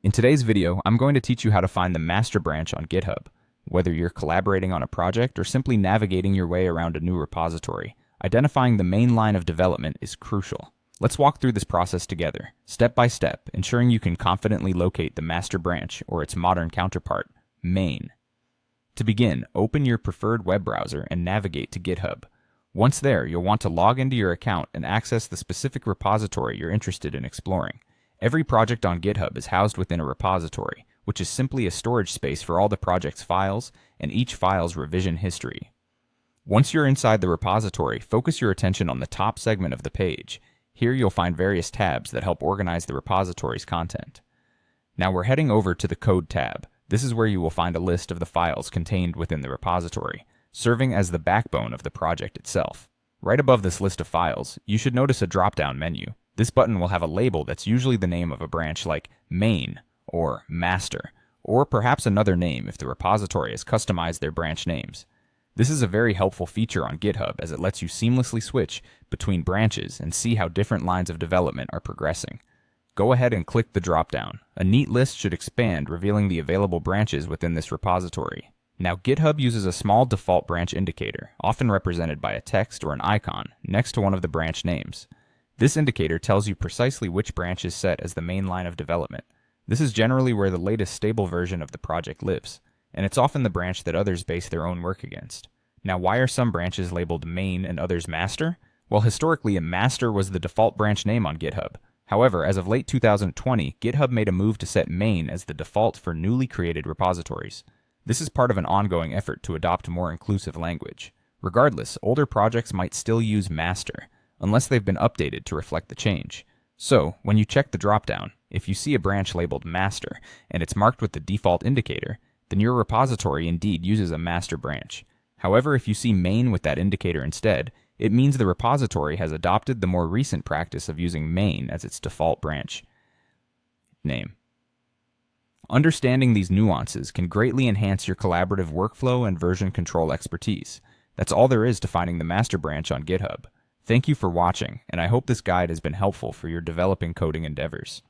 In today's video, I'm going to teach you how to find the master branch on GitHub. Whether you're collaborating on a project or simply navigating your way around a new repository, identifying the main line of development is crucial. Let's walk through this process together, step by step, ensuring you can confidently locate the master branch or its modern counterpart, main. To begin, open your preferred web browser and navigate to GitHub. Once there, you'll want to log into your account and access the specific repository you're interested in exploring. Every project on GitHub is housed within a repository, which is simply a storage space for all the project's files and each file's revision history. Once you're inside the repository, focus your attention on the top segment of the page. Here you'll find various tabs that help organize the repository's content. Now we're heading over to the Code tab. This is where you will find a list of the files contained within the repository, serving as the backbone of the project itself. Right above this list of files, you should notice a drop-down menu. This button will have a label that's usually the name of a branch like main or master, or perhaps another name if the repository has customized their branch names. This is a very helpful feature on GitHub as it lets you seamlessly switch between branches and see how different lines of development are progressing. Go ahead and click the drop-down. A neat list should expand, revealing the available branches within this repository. Now, GitHub uses a small default branch indicator, often represented by a text or an icon, next to one of the branch names. This indicator tells you precisely which branch is set as the main line of development. This is generally where the latest stable version of the project lives, and it's often the branch that others base their own work against. Now, why are some branches labeled main and others master? Well, historically, a master was the default branch name on GitHub. However, as of late 2020, GitHub made a move to set main as the default for newly created repositories. This is part of an ongoing effort to adopt a more inclusive language. Regardless, older projects might still use master, unless they've been updated to reflect the change. So, when you check the dropdown, if you see a branch labeled master and it's marked with the default indicator, then your repository indeed uses a master branch. However, if you see main with that indicator instead, it means the repository has adopted the more recent practice of using main as its default branch name. Understanding these nuances can greatly enhance your collaborative workflow and version control expertise. That's all there is to finding the master branch on GitHub. Thank you for watching, and I hope this guide has been helpful for your developing coding endeavors.